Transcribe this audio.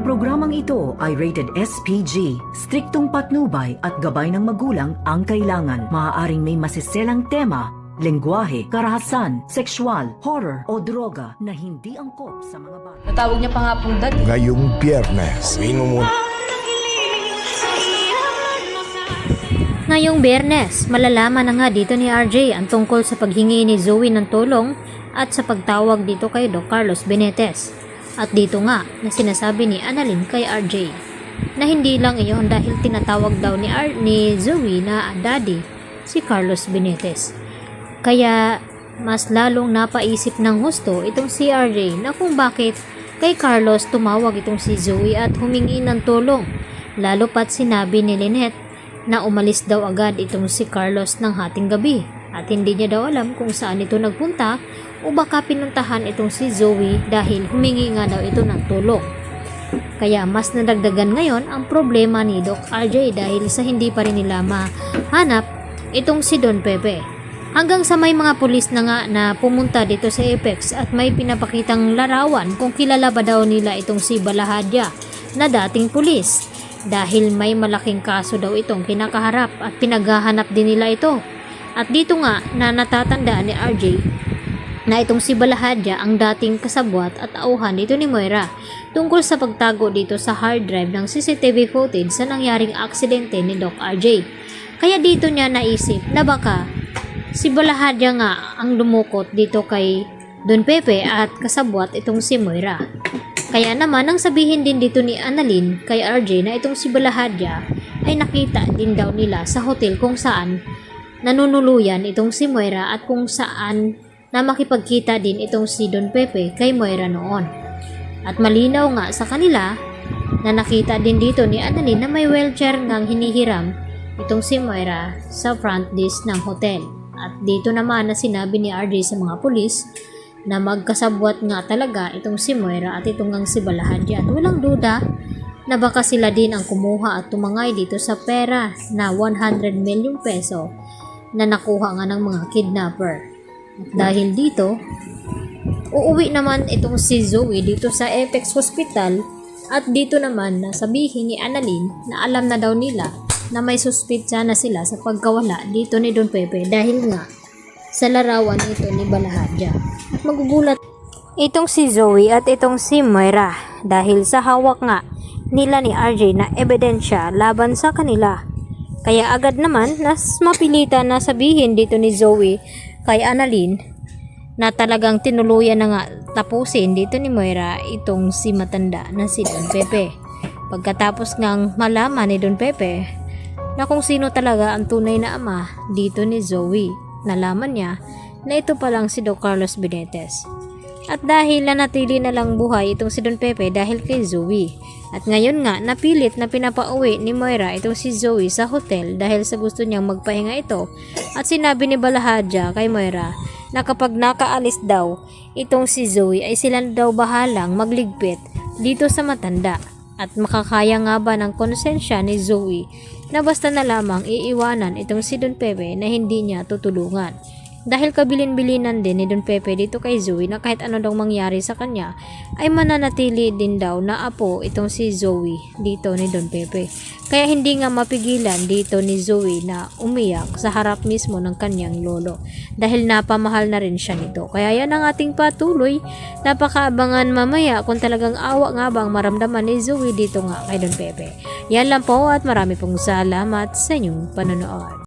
programang ito ay rated SPG. Striktong patnubay at gabay ng magulang ang kailangan. Maaaring may masiselang tema, lengguwahe, karahasan, sexual, horror o droga na hindi angkop sa mga bata. Natawag niya pa nga pong dad. Ngayong Biyernes, Ngayong Biyernes, malalaman na nga dito ni RJ ang tungkol sa paghingi ni Zoe ng tulong at sa pagtawag dito kay Doc Carlos Benitez. At dito nga na sinasabi ni Annalyn kay RJ na hindi lang iyon dahil tinatawag daw ni Zoe na daddy si Carlos Benitez. Kaya mas lalong napaisip ng husto itong si RJ na kung bakit kay Carlos tumawag itong si Zoe at humingi ng tulong. Lalo pat sinabi ni Lynette na umalis daw agad itong si Carlos ng hating gabi at hindi niya daw alam kung saan ito nagpunta o baka pinuntahan itong si Zoe dahil humingi nga daw ito ng tulong. Kaya mas nadagdagan ngayon ang problema ni Doc RJ dahil sa hindi pa rin nila mahanap itong si Don Pepe. Hanggang sa may mga pulis na nga na pumunta dito sa Apex at may pinapakitang larawan kung kilala ba daw nila itong si Balahadya na dating pulis. Dahil may malaking kaso daw itong kinakaharap at pinaghahanap din nila ito. At dito nga na natatandaan ni RJ na itong si Balahadya ang dating kasabwat at auhan dito ni Moira tungkol sa pagtago dito sa hard drive ng CCTV footage sa nangyaring aksidente ni Doc RJ. Kaya dito niya naisip na baka si Balahadya nga ang dumukot dito kay Don Pepe at kasabwat itong si Moira. Kaya naman ang sabihin din dito ni Annalyn kay RJ na itong si Balahadya ay nakita din daw nila sa hotel kung saan nanunuluyan itong si Moira at kung saan na makipagkita din itong si Don Pepe kay Moira noon. At malinaw nga sa kanila na nakita din dito ni Annalyn na may wheelchair ngang hinihiram itong si Moira sa front desk ng hotel. At dito naman na sinabi ni RJ sa mga pulis na magkasabwat nga talaga itong si Moira at itong ngang si Balahadya. At walang duda na baka sila din ang kumuha at tumangay dito sa pera na 100 milyong peso na nakuha nga ng mga kidnapper. At dahil dito, uuwi naman itong si Zoe dito sa Apex Hospital at dito naman na sabihin ni Annalyn na alam na daw nila na may suspitsa na sila sa pagkawala dito ni Don Pepe dahil nga sa larawan ito ni Balahadya. At magugulat itong si Zoe at itong si Moira dahil sa hawak nga nila ni RJ na ebidensya laban sa kanila. Kaya agad naman nas mapilitan na sabihin dito ni Zoe kay Annalyn na talagang tinuluyan na nga tapusin dito ni Moira itong si matanda na si Don Pepe. Pagkatapos ngang malaman ni Don Pepe na kung sino talaga ang tunay na ama dito ni Zoe, nalaman niya na ito palang si Doc Carlos Benitez. At dahil nanatili na lang buhay itong si Don Pepe dahil kay Zoe. At ngayon nga napilit na pinapauwi ni Moira itong si Zoe sa hotel dahil sa gusto niyang magpahinga ito. At sinabi ni Balahadya kay Moira na kapag nakaalis daw itong si Zoe ay sila daw bahalang magligpit dito sa matanda. At makakaya nga ba ng konsensya ni Zoe na basta na lamang iiwanan itong si Don Pepe na hindi niya tutulungan. Dahil kabilin-bilinan din ni Don Pepe dito kay Zoe na kahit ano daw mangyari sa kanya ay mananatili din daw na apo itong si Zoe dito ni Don Pepe. Kaya hindi nga mapigilan dito ni Zoe na umiyak sa harap mismo ng kanyang lolo dahil napamahal na rin siya nito. Kaya yan ang ating patuloy. Napakaabangan mamaya kung talagang awa nga bang maramdaman ni Zoe dito nga kay Don Pepe. Yan lang po at marami pong salamat sa inyong panonood.